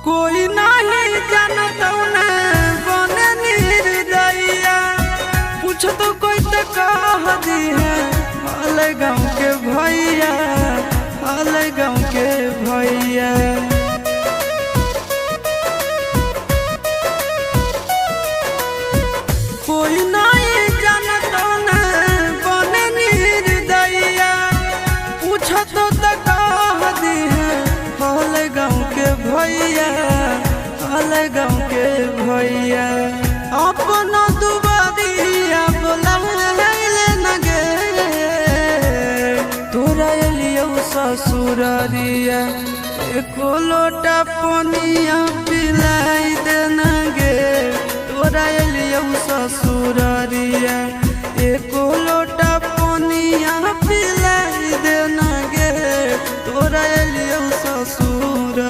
कोई नहीं जानत बने निर्दयिया। पूछ तो कोई तो कह दी है हाल गाँव के भैया, हाल गाँव के भैया। कोई नहीं जानत बने निर्दयिया। पूछ तो कह दी है हाल गाँव के भैया, हाल गाँव के भैया। अपना दुबारिया बोला न गे तोरा एलियो ससुरारिया। एको लोटा पनिया पिलाई देना गे तोरा एलियो ससुरारिया। एको लोटा पनिया पिलाई देना गे तोरा